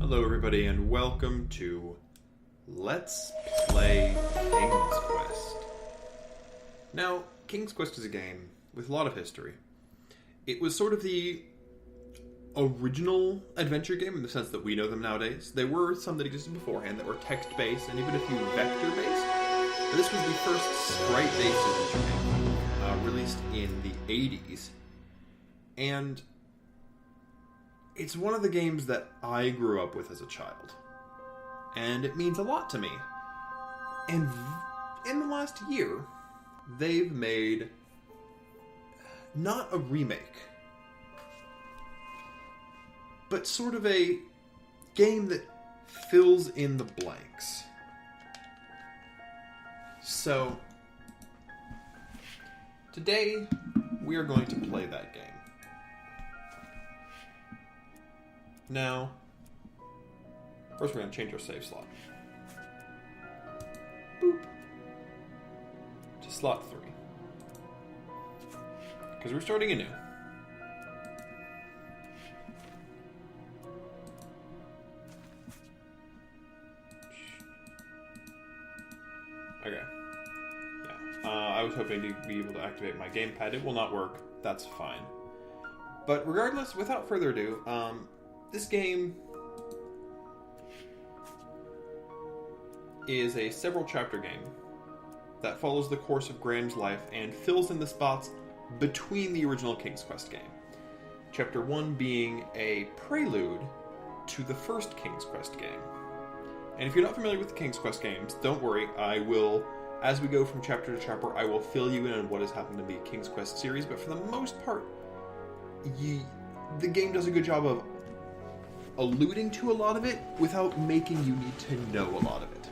Hello everybody and welcome to Let's Play King's Quest. Now, King's Quest is a game with a lot of history. It was sort of the original adventure game in the sense that we know them nowadays. There were some that existed beforehand that were text-based and even a few vector-based. But this was the first sprite-based adventure game, released in the 80s. And it's one of the games that I grew up with as a child. And it means a lot to me. And in the last year, they've made not a remake, but sort of a game that fills in the blanks. So, today, we are going to play that game. Now, first we're going to change our save slot. Boop. To slot 3. Because we're starting anew. Okay. Yeah. I was hoping to be able to activate my gamepad. It will not work. That's fine. But regardless, without further ado, this game is a several chapter game that follows the course of Graham's life and fills in the spots between the original King's Quest game. Chapter 1 being a prelude to the first King's Quest game. And if you're not familiar with the King's Quest games, don't worry, I will, as we go from chapter to chapter, I will fill you in on what has happened to the King's Quest series, but for the most part, the game does a good job of alluding to a lot of it without making you need to know a lot of it.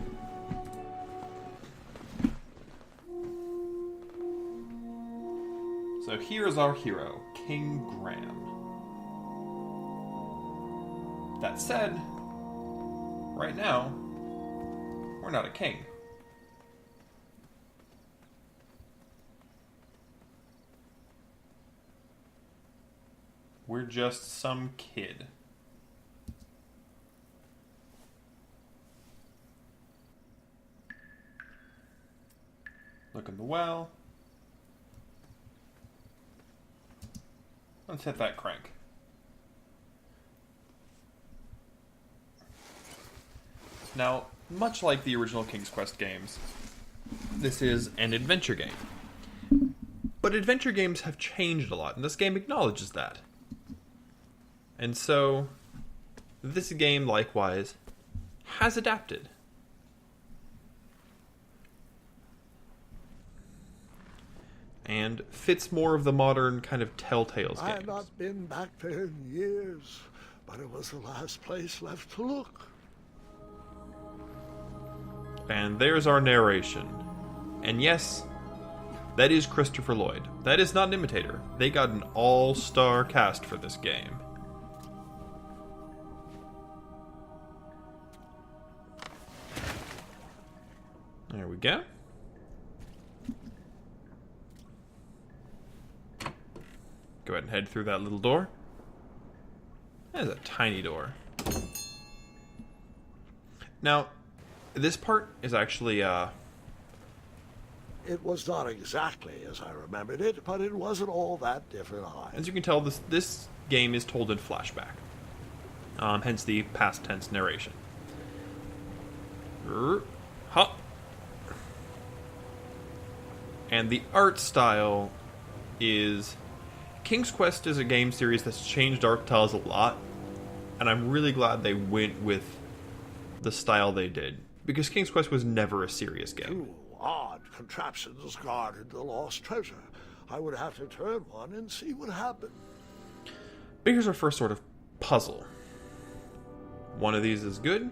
So here is our hero, King Graham. That said, right now, we're not a king. We're just some kid. Look in the well. Let's hit that crank. Now, much like the original King's Quest games, this is an adventure game. But adventure games have changed a lot, and this game acknowledges that. And so, this game, likewise, has adapted. And fits more of the modern kind of Telltale's games. I've not been back there in years, but it was the last place left to look. And there's our narration. And yes, that is Christopher Lloyd. That is not an imitator. They got an all-star cast for this game. There we go. Go ahead and head through that little door. That is a tiny door. Now, this part is actually, It was not exactly as I remembered it, but it wasn't all that different either. As you can tell, this game is told in flashback. Hence the past tense narration. Hop. And the art style is... King's Quest is a game series that's changed art styles a lot, and I'm really glad they went with the style they did, because King's Quest was never a serious game. Two odd contraptions guarded the lost treasure. I would have to turn one and see what happened. But here's our first sort of puzzle. One of these is good,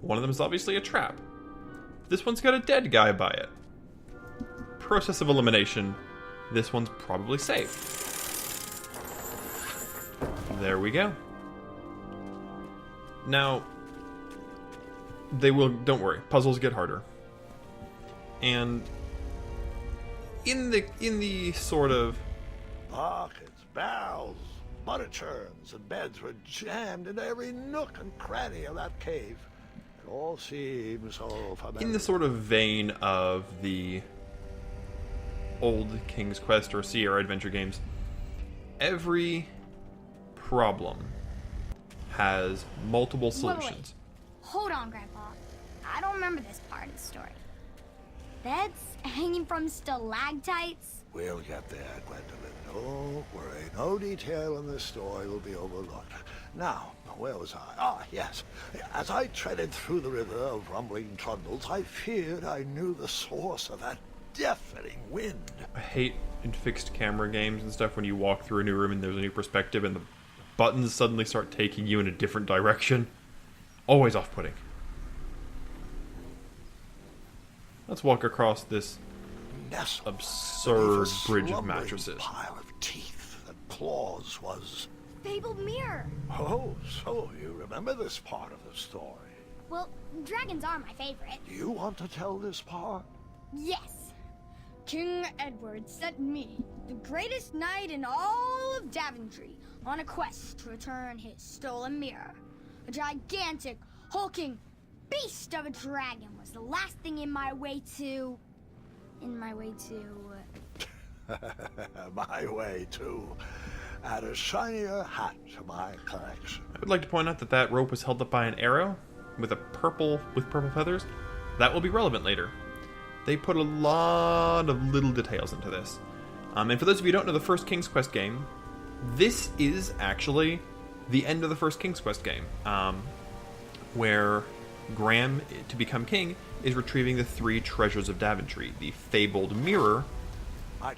one of them is obviously a trap. This one's got a dead guy by it. Process of elimination, this one's probably safe. There we go. Now, don't worry, puzzles get harder. And in the sort of Buckets, barrels, butter churns and beds were jammed into every nook and cranny of that cave. It all seems so familiar. In the sort of vein of the old King's Quest or Sierra adventure games, every problem has multiple solutions. Wait. Hold on, Grandpa. I don't remember this part of the story. Beds hanging from stalactites? We'll get there, Gwendolyn. Don't worry. No detail in this story will be overlooked. Now, where was I? Ah, yes. As I treaded through the river of rumbling trundles, I feared I knew the source of that deafening wind. I hate in fixed camera games and stuff when you walk through a new room and there's a new perspective and the buttons suddenly start taking you in a different direction. Always off-putting. Let's walk across this absurd bridge of mattresses. Pile of teeth and claws was... Fabled mirror. Oh, so you remember this part of the story. Well, dragons are my favorite. Do you want to tell this part? Yes. King Edward sent me, the greatest knight in all of Daventry, on a quest to return his stolen mirror. A gigantic, hulking beast of a dragon was the last thing in my way to... My way to add a shinier hat to my collection. I would like to point out that that rope was held up by an arrow with purple feathers. That will be relevant later. They put a lot of little details into this. And for those of you who don't know the first King's Quest game, this is actually the end of the first King's Quest game, where Graham, to become king, is retrieving the 3 treasures of Daventry, the fabled mirror,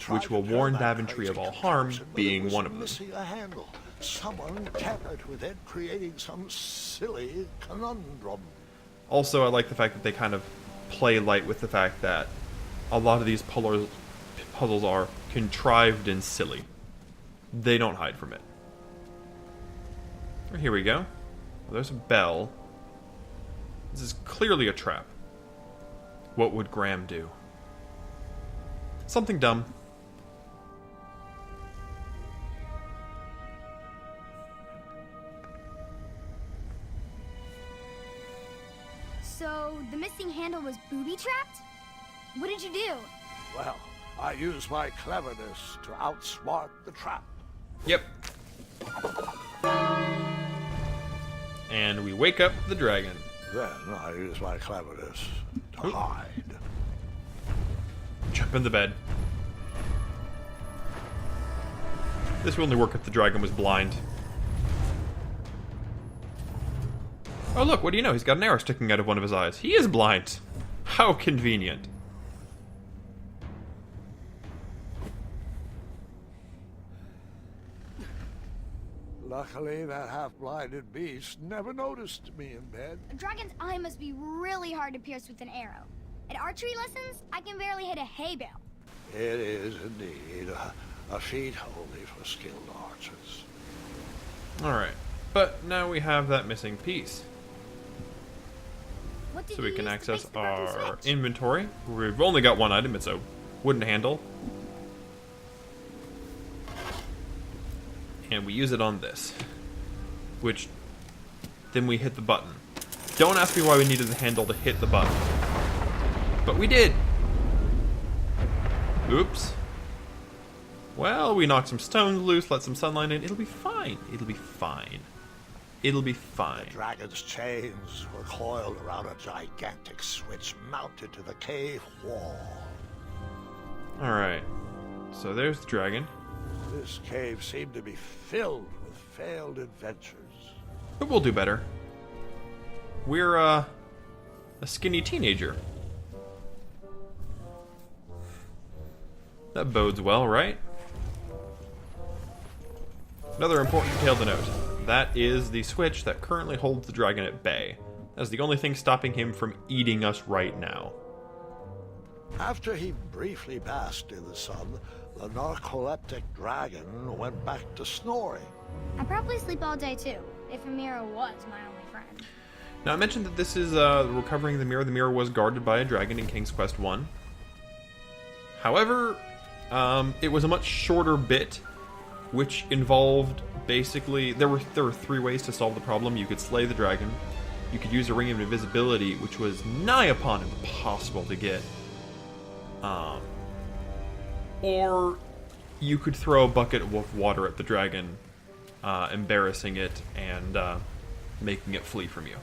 which will warn Daventry of all harm, being one of them. Missing a handle. Someone tampered with it, creating some silly conundrum. Also, I like the fact that they kind of play light with the fact that a lot of these puzzles are contrived and silly. They don't hide from it. Here we go. Well, there's a bell. This is clearly a trap. What would Graham do? Something dumb. So, the missing handle was booby-trapped? What did you do? Well, I used my cleverness to outsmart the trap. Yep. And we wake up the dragon. Then I used my cleverness to hide. Jump in the bed. This would only work if the dragon was blind. Oh look, what do you know? He's got an arrow sticking out of one of his eyes. He is blind. How convenient. Luckily, that half-blinded beast never noticed me in bed. A dragon's eye must be really hard to pierce with an arrow. At archery lessons, I can barely hit a hay bale. It is indeed a feat only for skilled archers. Alright, but now we have that missing piece. What did So you we can use to access fix the broken our switch? inventory. We've only got one item, it's a wooden handle. And we use it on this. Which, then we hit the button. Don't ask me why we needed the handle to hit the button. But we did! Oops. Well, we knocked some stones loose, let some sunlight in. It'll be fine. It'll be fine. It'll be fine. The dragon's chains were coiled around a gigantic switch mounted to the cave wall. Alright. So there's the dragon. This cave seemed to be filled with failed adventures. But we'll do better. We're, a skinny teenager. That bodes well, right? Another important detail to note. That is the switch that currently holds the dragon at bay. That's the only thing stopping him from eating us right now. After he briefly basked in the sun, the narcoleptic dragon went back to snoring. I probably sleep all day too, if a mirror was my only friend. Now, I mentioned that this is recovering the mirror. The mirror was guarded by a dragon in King's Quest 1. However, it was a much shorter bit, which involved basically, there were 3 ways to solve the problem. You could slay the dragon, you could use a ring of invisibility, which was nigh upon impossible to get, or you could throw a bucket of water at the dragon, embarrassing it and making it flee from you.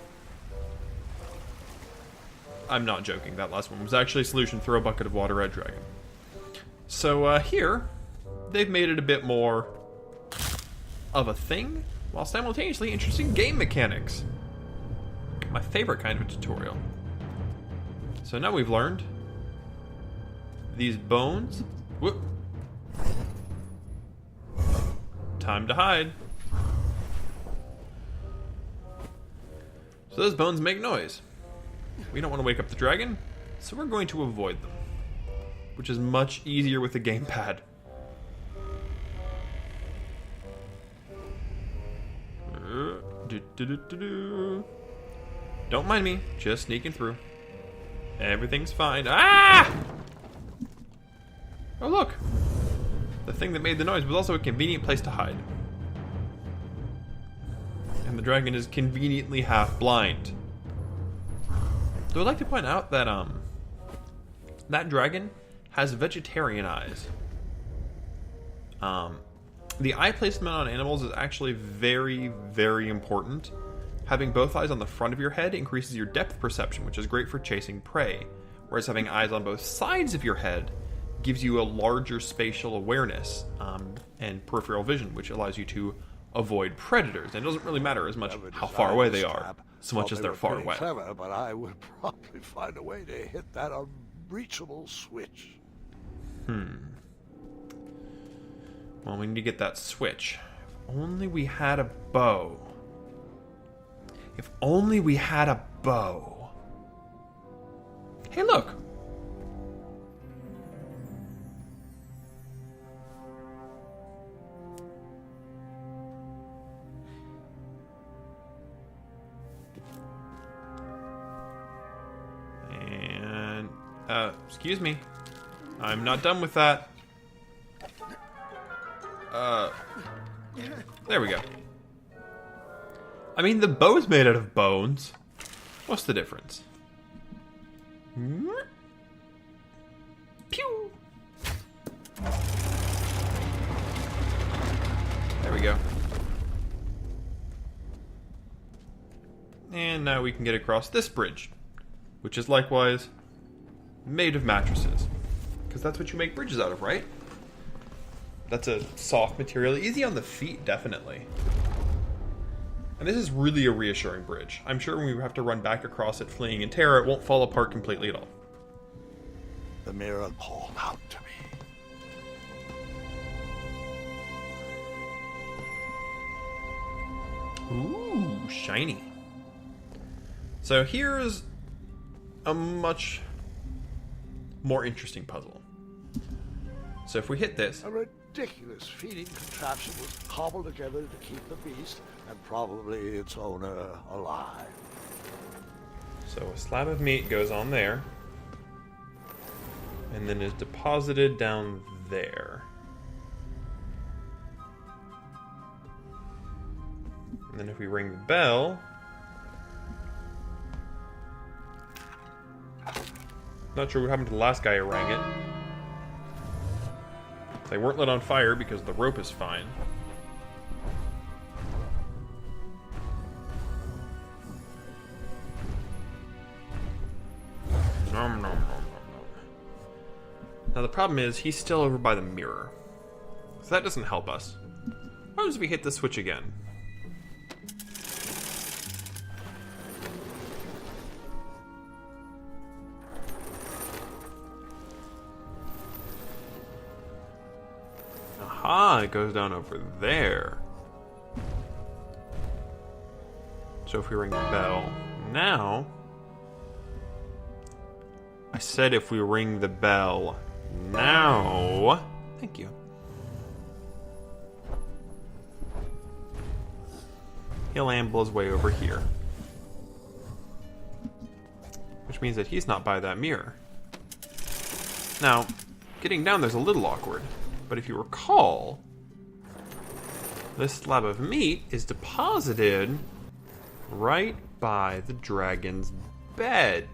I'm not joking, that last one was actually a solution: throw a bucket of water at dragon. So here, they've made it a bit more of a thing, while simultaneously introducing game mechanics. My favorite kind of tutorial. So now we've learned these bones. Whoop. Time to hide. So those bones make noise. We don't want to wake up the dragon, so we're going to avoid them, which is much easier with the gamepad. Don't mind me, just sneaking through. Everything's fine. Ah! Oh look! The thing that made the noise was also a convenient place to hide. And the dragon is conveniently half blind. So I'd like to point out that that dragon has vegetarian eyes. The eye placement on animals is actually very, very important. Having both eyes on the front of your head increases your depth perception, which is great for chasing prey. Whereas having eyes on both sides of your head gives you a larger spatial awareness and peripheral vision, which allows you to avoid predators. And it doesn't really matter as much how far away they are, so much as they're far away. Clever, but I would probably find a way to hit that unreachable switch. Well, we need to get that switch. If only we had a bow. If only we had a bow. Hey, look! And, excuse me. I'm not done with that. There we go. I mean, the bow's made out of bones. What's the difference? Pew! There we go. And now we can get across this bridge, which is likewise made of mattresses. Because that's what you make bridges out of, right? That's a soft material. Easy on the feet, definitely. And this is really a reassuring bridge. I'm sure when we have to run back across it fleeing in terror, it won't fall apart completely at all. The mirror called out to me. Ooh, shiny. So here's a much more interesting puzzle. So if we hit this... A ridiculous feeding contraption was cobbled together to keep the beast, and probably its owner, alive. So a slab of meat goes on there, and then is deposited down there. And then if we ring the bell... Not sure what happened to the last guy who rang it. They weren't lit on fire because the rope is fine. Nom, nom, nom, nom, nom. Now the problem is, he's still over by the mirror. So that doesn't help us. What happens if we hit the switch again? Aha, it goes down over there. So if we ring the bell now... I said if we ring the bell now... Thank you. He'll amble his way over here. Which means that he's not by that mirror. Now, getting down there's a little awkward. But if you recall, This slab of meat is deposited right by the dragon's bed.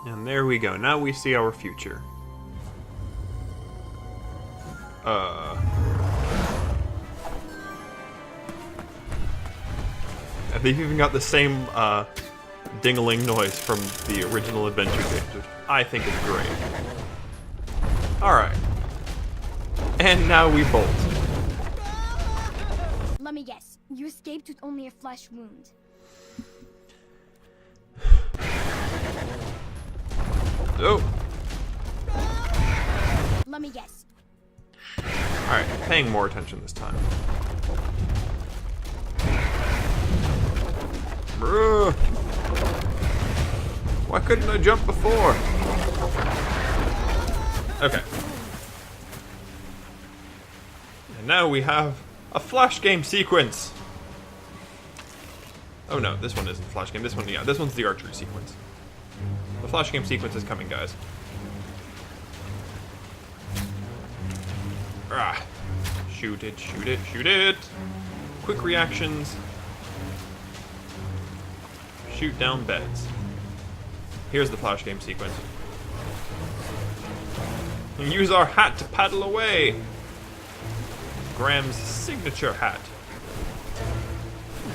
And there we go. Now we see our future. And they've even got the same ding-a-ling noise from the original adventure games, which I think is great. Alright. And now we bolt. Let me guess. You escaped with only a flesh wound. Oh. Let me guess. Alright, paying more attention this time. Bruh. Why couldn't I jump before? Okay. And now we have a flash game sequence. Oh no, this one isn't flash game. This one, yeah, this one's the archery sequence. The flash game sequence is coming, guys. Ah. Shoot it, shoot it, shoot it. Quick reactions. Shoot down beds. Here's the flash game sequence. And use our hat to paddle away. Graham's signature hat.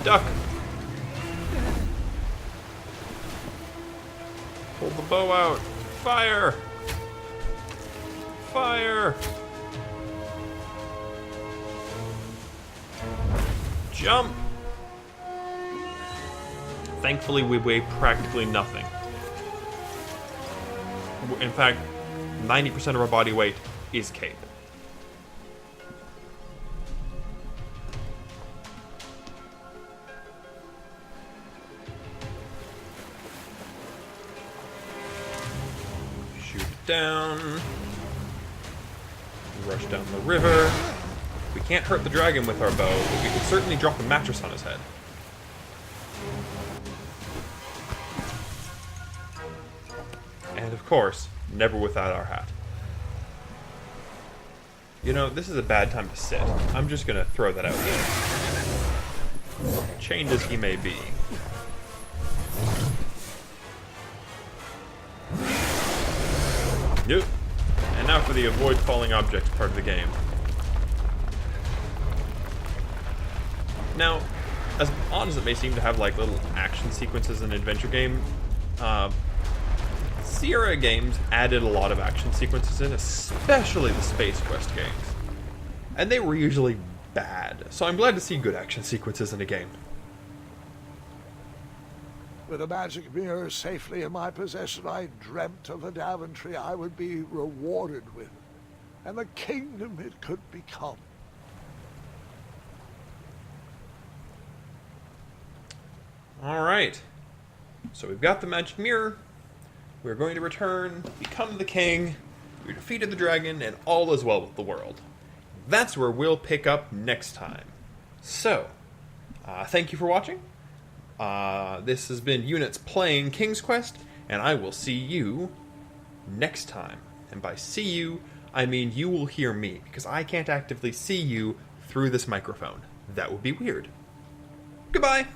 Duck. Pull the bow out. Fire! Fire! Jump! Thankfully, we weigh practically nothing. In fact, 90% of our body weight is cape. Shoot it down. Rush down the river. We can't hurt the dragon with our bow, but we can certainly drop a mattress on his head. And of course, never without our hat. You know, this is a bad time to sit. I'm just gonna throw that out here. Chained as he may be. Yep. And now for the avoid falling objects part of the game. Now, as odd as it may seem to have like little action sequences in an adventure game, Sierra games added a lot of action sequences in, especially the Space Quest games. And they were usually bad, so I'm glad to see good action sequences in a game. With a magic mirror safely in my possession, I dreamt of a Daventry I would be rewarded with, and the kingdom it could become. Alright, so we've got the magic mirror. We're going to return, become the king, we defeated the dragon, and all is well with the world. That's where we'll pick up next time. So, thank you for watching. This has been Uknits playing King's Quest, and I will see you next time. And by see you, I mean you will hear me, because I can't actively see you through this microphone. That would be weird. Goodbye!